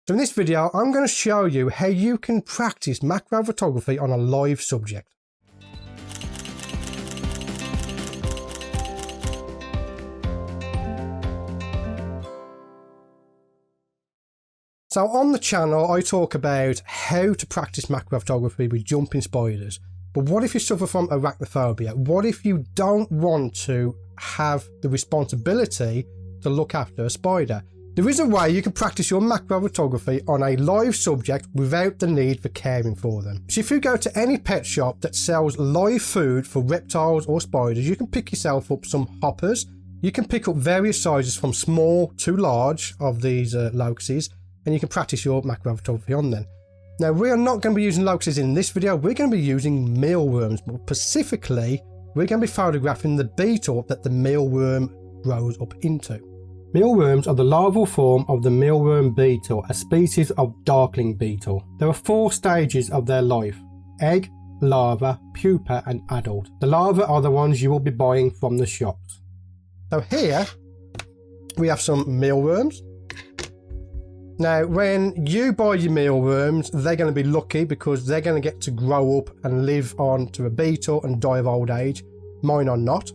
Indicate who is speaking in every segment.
Speaker 1: So in this video, I'm going to show you how you can practice macro photography on a live subject. So on the channel, I talk about how to practice macro photography with jumping spiders. But what if you suffer from arachnophobia? What if you don't want to have the responsibility to look after a spider? There is a way you can practice your macro photography on a live subject without the need for caring for them. So if you go to any pet shop that sells live food for reptiles or spiders, you can pick yourself up some hoppers. You can pick up various sizes from small to large of these locusts, and you can practice your macro photography on them. Now, we are not going to be using locusts in this video. We're going to be using mealworms. But specifically, we're going to be photographing the beetle that the mealworm grows up into. Mealworms are the larval form of the mealworm beetle, a species of darkling beetle. There are 4 stages of their life: egg, larva, pupa and adult. The larvae are the ones you will be buying from the shops. So here we have some mealworms. Now, when you buy your mealworms, they're going to be lucky because they're going to get to grow up and live on to a beetle and die of old age. Mine are not.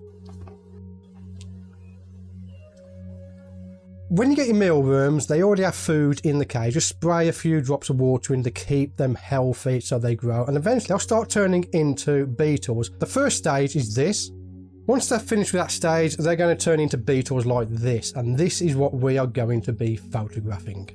Speaker 1: When you get your mealworms, they already have food in the cage. Just spray a few drops of water in to keep them healthy so they grow, and eventually they'll start turning into beetles. The first stage is this. Once they're finished with that stage, they're going to turn into beetles like this, and this is what we are going to be photographing.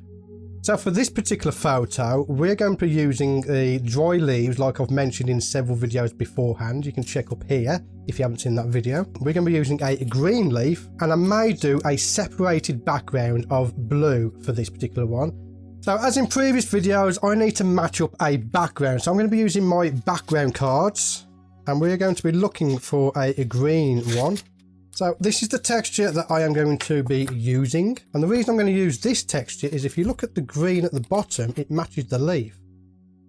Speaker 1: So for this particular photo, we're going to be using the dry leaves like I've mentioned in several videos beforehand. You can check up here if you haven't seen that video. We're going to be using a green leaf, and I may do a separated background of blue for this particular one. So as in previous videos, I need to match up a background. So I'm going to be using my background cards, and we're going to be looking for a green one. So this is the texture that I am going to be using, and the reason I'm going to use this texture is if you look at the green at the bottom, it matches the leaf.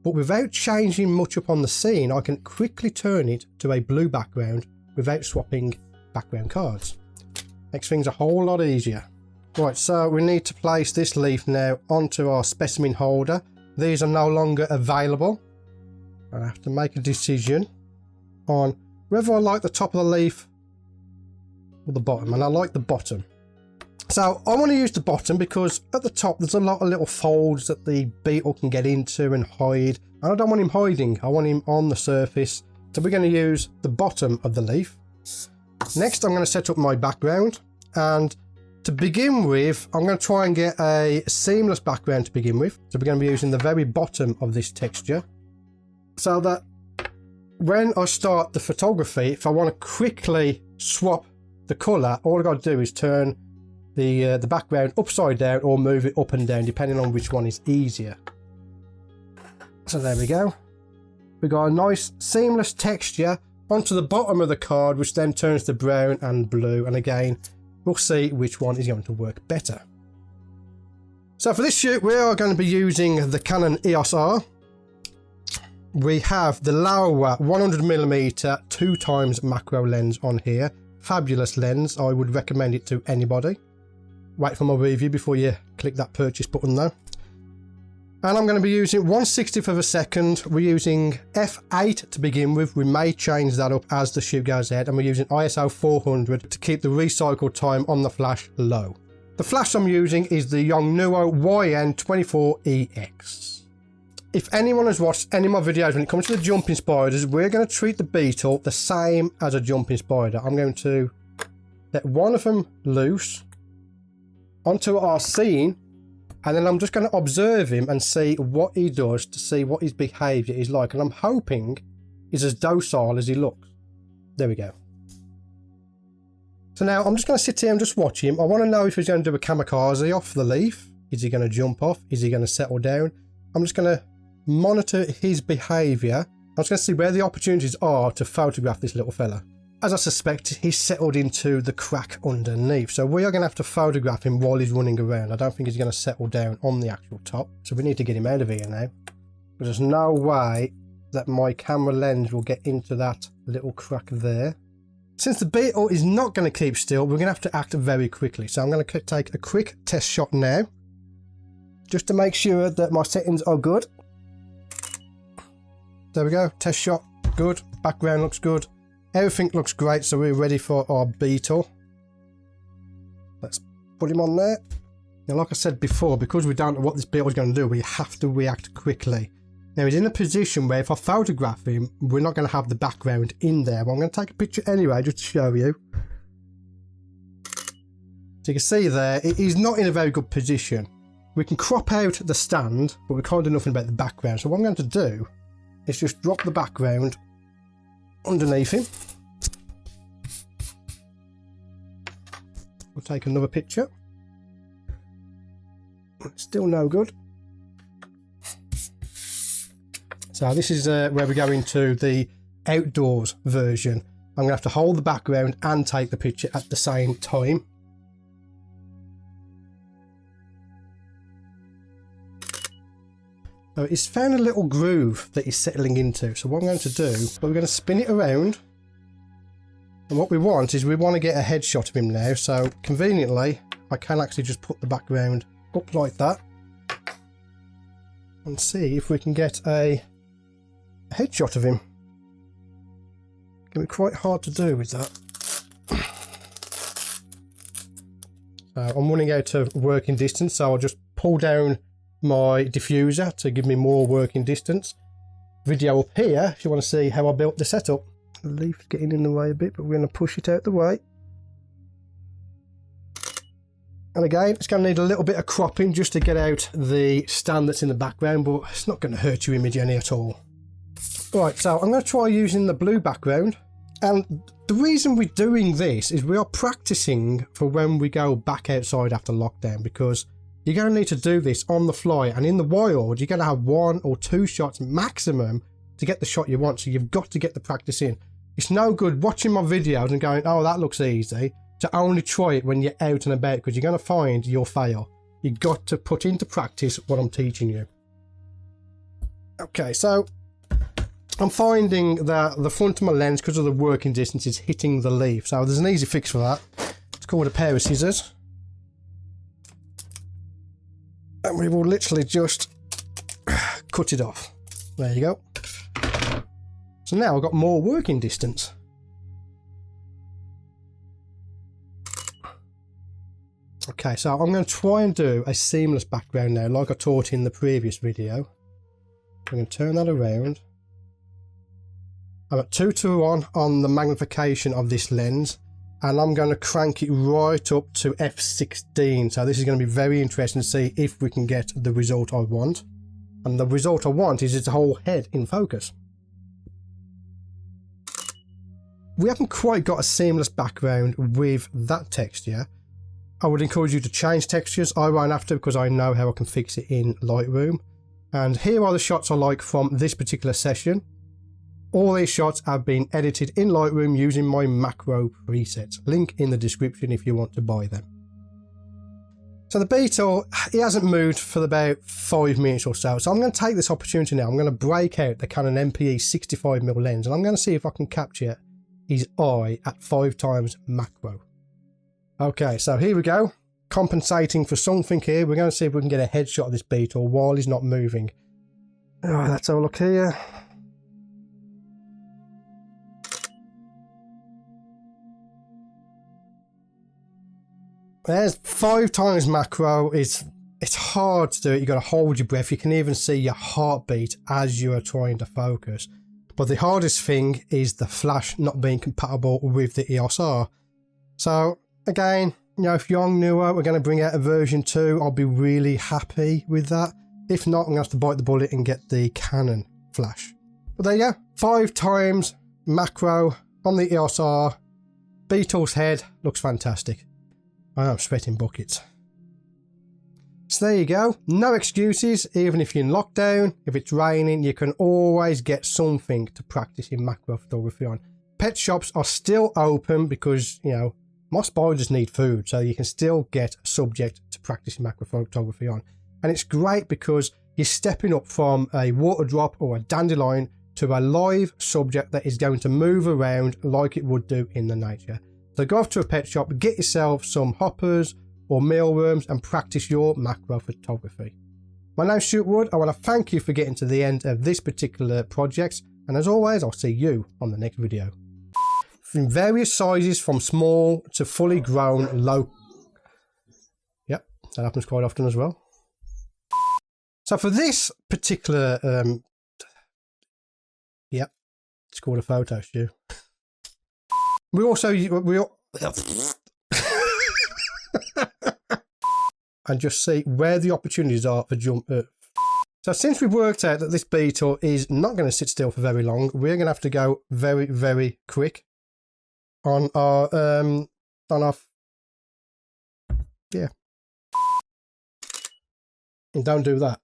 Speaker 1: But without changing much up on the scene, I can quickly turn it to a blue background without swapping background cards. Makes things a whole lot easier. Right, so we need to place this leaf now onto our specimen holder. These are no longer available. I have to make a decision on whether I like the top of the leaf or the bottom, and I like the bottom. So I want to use the bottom because at the top there's a lot of little folds that the beetle can get into and hide, and I don't want him hiding, I want him on the surface. So we're going to use the bottom of the leaf. Next I'm going to set up my background, and to begin with I'm going to try and get a seamless background to begin with. So we're going to be using the very bottom of this texture, so that when I start the photography, if I want to quickly swap the colour, all I've got to do is turn the background upside down or move it up and down depending on which one is easier. So there we go. We've got a nice seamless texture onto the bottom of the card, which then turns to brown and blue, and again we'll see which one is going to work better. So for this shoot we are going to be using the Canon EOS R. We have the Laowa 100mm 2x macro lens on here. Fabulous lens, I would recommend it to anybody. Wait for my review before you click that purchase button though. And I'm going to be using 1/60th of a second. We're using f8 to begin with. We may change that up as the shoot goes ahead, and we're using ISO 400 to keep the recycle time on the flash low. The flash I'm using is the Yongnuo YN24EX. If anyone has watched any of my videos when it comes to the jumping spiders, we're going to treat the beetle the same as a jumping spider. I'm going to let one of them loose onto our scene, and then I'm just going to observe him and see what he does to see what his behaviour is like. And I'm hoping he's as docile as he looks. There we go. So now I'm just going to sit here and just watch him. I want to know if he's going to do a kamikaze off the leaf. Is he going to jump off? Is he going to settle down? I'm just going to monitor his behaviour. I'm just going to see where the opportunities are to photograph this little fella. As I suspect, he's settled into the crack underneath, so we are going to have to photograph him while he's running around. I don't think he's going to settle down on the actual top, so we need to get him out of here now. But there's no way that my camera lens will get into that little crack there. Since the beetle is not going to keep still, we're going to have to act very quickly. So I'm going to take a quick test shot now. just to make sure that my settings are good. There we go, test shot, good, background looks good, everything looks great, so we're ready for our beetle. Let's put him on there. Now, like I said before, because we don't know what this beetle is going to do, we have to react quickly. Now, he's in a position where if I photograph him, we're not going to have the background in there, but I'm going to take a picture anyway, just to show you. So you can see there, he's not in a very good position. We can crop out the stand, but we can't do nothing about the background. So what I'm going to do is just drop the background underneath him. We'll take another picture. Still no good. So this is where we go into the outdoors version. I'm going to have to hold the background and take the picture at the same time. So he's found a little groove that he's settling into. So what I'm going to do, we're going to spin it around. And what we want is we want to get a headshot of him now. So conveniently, I can actually just put the background up like that. And see if we can get a headshot of him. It's going to be quite hard to do with that. So I'm running out of working distance, so I'll just pull down my diffuser to give me more working distance. Video up here if you want to see how I built the setup. The leaf's getting in the way a bit, but we're going to push it out the way. And again, it's going to need a little bit of cropping just to get out the stand that's in the background, but it's not going to hurt your image any at all. Right, so I'm going to try using the blue background. And the reason we're doing this is we are practicing for when we go back outside after lockdown, because you're going to need to do this on the fly, and in the wild you're going to have 1 or 2 shots maximum to get the shot you want, so you've got to get the practice in. It's no good watching my videos and going, oh, that looks easy, to only try it when you're out and about, because you're going to find you'll fail. You've got to put into practice what I'm teaching you. Okay, so I'm finding that the front of my lens, because of the working distance, is hitting the leaf. So there's an easy fix for that. It's called a pair of scissors. And we will literally just cut it off. There you go. So now I've got more working distance. Okay, so I'm going to try and do a seamless background now, like I taught in the previous video. I'm going to turn that around. I'm at 2:1 on the magnification of this lens, and I'm going to crank it right up to f16. So this is going to be very interesting to see if we can get the result I want. And the result I want is its whole head in focus. We haven't quite got a seamless background with that texture. I would encourage you to change textures. I won't have to, because I know how I can fix it in Lightroom. And here are the shots I like from this particular session. All these shots have been edited in Lightroom using my macro presets. Link in the description if you want to buy them. So the beetle, he hasn't moved for about 5 minutes or so. So I'm going to take this opportunity now. I'm going to break out the Canon MPE 65mm lens, and I'm going to see if I can capture his eye at 5x macro. Okay, so here we go. Compensating for something here. We're going to see if we can get a headshot of this beetle while he's not moving. Oh, let's have a look here. There's 5x macro. It's hard to do it. You've got to hold your breath. You can even see your heartbeat as you are trying to focus. But the hardest thing is the flash not being compatible with the EOS R. So again, you know, if you're newer, we're going to bring out a version 2. I'll be really happy with that. If not, I'm going to have to bite the bullet and get the Canon flash. But there you go. 5x macro on the EOS R. Beetle's head looks fantastic. I am sweating buckets. So there you go. No excuses. Even if you're in lockdown, if it's raining, you can always get something to practice in macro photography on. Pet shops are still open because, you know, my spiders need food, so you can still get a subject to practice in macro photography on. And it's great because you're stepping up from a water drop or a dandelion to a live subject that is going to move around like it would do in the nature. So go off to a pet shop, get yourself some hoppers or mealworms and practice your macro photography. My name's Stewart. I want to thank you for getting to the end of this particular project, and as always, I'll see you on the next video. In various sizes from small to fully grown low. Yep, that happens quite often as well. So for this particular, yep, it's called a photo shoot. And just see where the opportunities are for jump. So since we've worked out that this beetle is not going to sit still for very long, we're going to have to go very, very quick on our yeah. And don't do that.